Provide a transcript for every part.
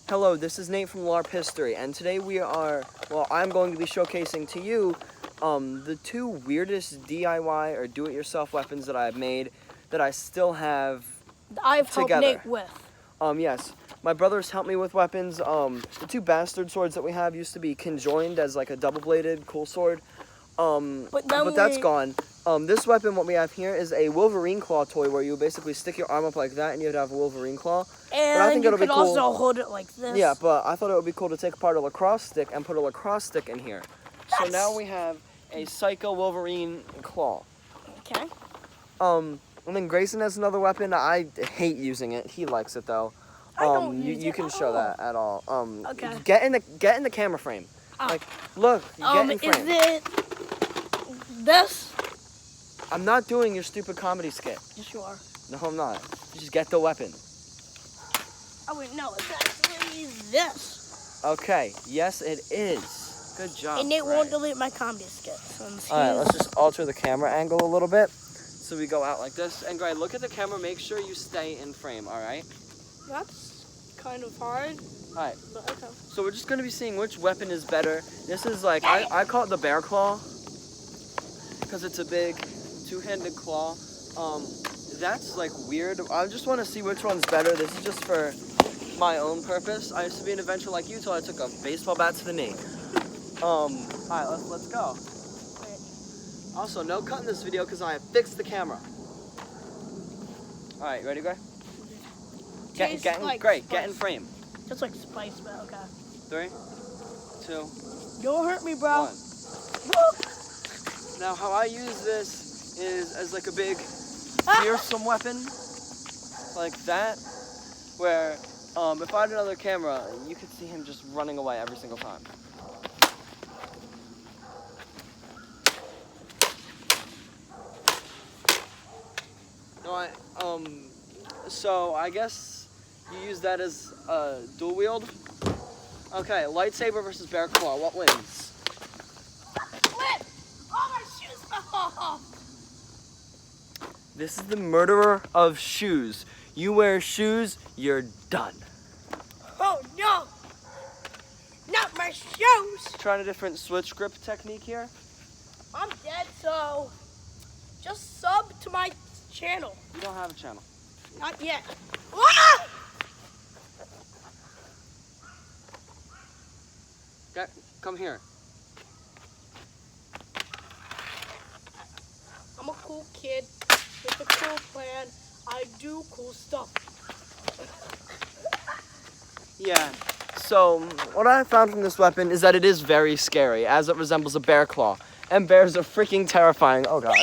Hello, this is Nate from LARP History, and today I'm going to be showcasing to you the two weirdest DIY or do-it-yourself weapons that I've made that I still have I've helped together. Nate with. Yes, my brother's helped me with weapons. The two bastard swords that we have used to be conjoined as like a double-bladed cool sword, but that's gone. This weapon, what we have here, is a Wolverine claw toy where you basically stick your arm up like that and you would have a Wolverine claw. And but I think you it'll could be cool. also hold it like this. Yeah, but I thought it would be cool to take apart a lacrosse stick and put a lacrosse stick in here. So now we have a Psycho Wolverine claw. Okay. And then Grayson has another weapon. I hate using it. He likes it though. I don't use you it can at show all. that at all. Okay. Get in the camera frame. Oh. Like, look, get in frame. Is it this? I'm not doing your stupid comedy skit. Yes, you are. No, I'm not. Just get the weapon. Oh wait, no, it's actually this. Okay. Yes, it is. Good job. And Nate Gray. won't delete my comedy skit. All right, let's just alter the camera angle a little bit. So we go out like this. And Gray, look at the camera. Make sure you stay in frame, all right? That's kind of hard. All right. But okay. So we're just going to be seeing which weapon is better. This is like, I call it the bear claw because it's a big two-handed claw. That's like weird. I just want to see which one's better. This is just for my own purpose. I used to be an adventurer like you till I took a baseball bat to the knee. All right, let's go. Also, no cutting this video because I have fixed the camera. All right, ready, Gray? Get in frame. Just like spice, but okay. 3, 2, Don't hurt me, bro. 1. Now, how I use this is as like a big fearsome weapon, like that, where if I had another camera, you could see him just running away every single time. No, so I guess you use that as dual wield. Okay, lightsaber versus bear claw. What wins? Flip! Oh, my shoes fell off! This is the murderer of shoes. You wear shoes, you're done. Oh no! Not my shoes! Trying a different switch grip technique here. I'm dead, so just sub to my channel. You don't have a channel. Not yet. Ah! Okay, come here. I'm a cool kid with a cool plan. I do cool stuff. Yeah. So what I found from this weapon is that it is very scary, as it resembles a bear claw, and bears are freaking terrifying. Oh God.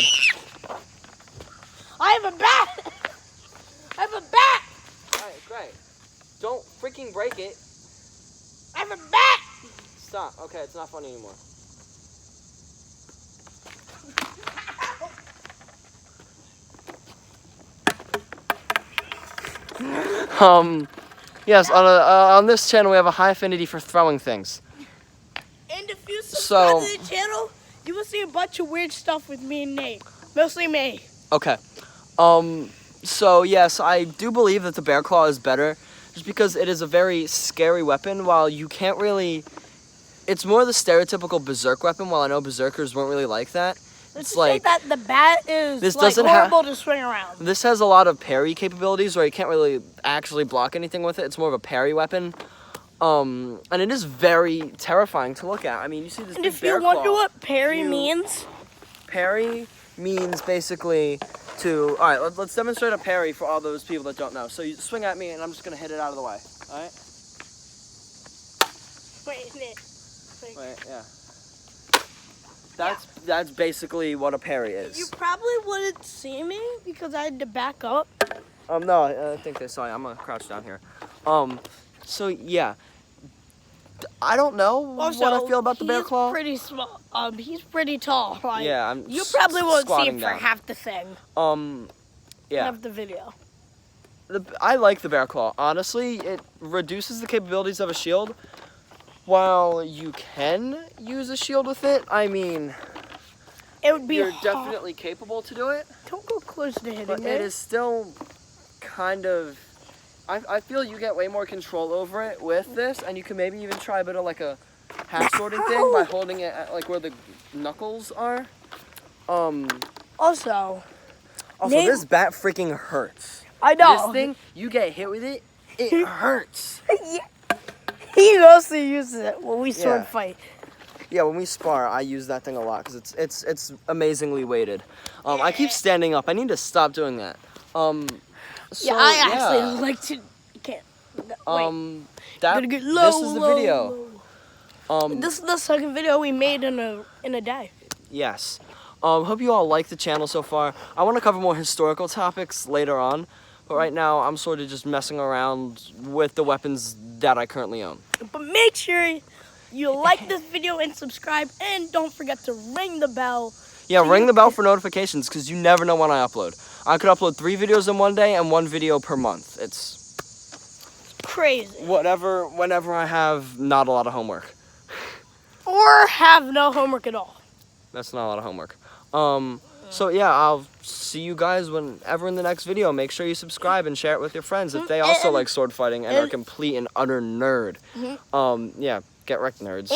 I have a bat. I have a bat. All right, great. Don't freaking break it. I have a bat. Stop. Okay, it's not funny anymore. Yes, on this channel we have a high affinity for throwing things. And if you subscribe to the channel, you will see a bunch of weird stuff with me and Nate. Mostly me. Okay. So yes, I do believe that the bear claw is better, just because it is a very scary weapon. While you can't really, it's more the stereotypical berserk weapon. While I know berserkers weren't really like that. Let's say that the bat is this like doesn't horrible to swing around. This has a lot of parry capabilities where you can't really actually block anything with it. It's more of a parry weapon. And it is very terrifying to look at. I mean, you see this big bear claw. And if you wonder what parry means? Parry means basically to, all right, let's demonstrate a parry for all those people that don't know. So you swing at me and I'm just going to hit it out of the way, all right? Wait, Nick. Wait, yeah. That's basically what a parry is. You probably wouldn't see me because I had to back up. No, I think they saw you. I'm going to crouch down here. So yeah. I don't know what I feel about the bear claw. He's pretty small. He's pretty tall. Like, yeah, I'm you probably won't see him for down. half the thing. Yeah. Half the video. I like the bear claw. Honestly, it reduces the capabilities of a shield. While you can use a shield with it, I mean, it would be you're definitely capable to do it. Don't go close to hitting but it is still kind of I feel you get way more control over it with this, and you can maybe even try a bit of like a half swording thing by holding it at like where the knuckles are. Also, this bat freaking hurts. I know. This thing, you get hit with it, it hurts. He mostly uses it when we sword fight. Yeah, when we spar, I use that thing a lot because it's amazingly weighted. I keep standing up. I need to stop doing that. So, I actually like to. Can't. Wait. This is the video. This is the second video we made in a day. Yes. Hope you all like the channel so far. I want to cover more historical topics later on, but right now I'm sort of just messing around with the weapons that I currently own. But make sure you like this video and subscribe, and don't forget to ring the bell. Yeah, ring the bell for notifications because you never know when I upload. I could upload 3 videos in one day and 1 video per month. It's crazy. Whenever I have not a lot of homework. Or have no homework at all. That's not a lot of homework. So yeah, I'll see you guys whenever in the next video. Make sure you subscribe and share it with your friends if they also like sword fighting and are complete and utter nerd. Yeah, get wrecked, nerds.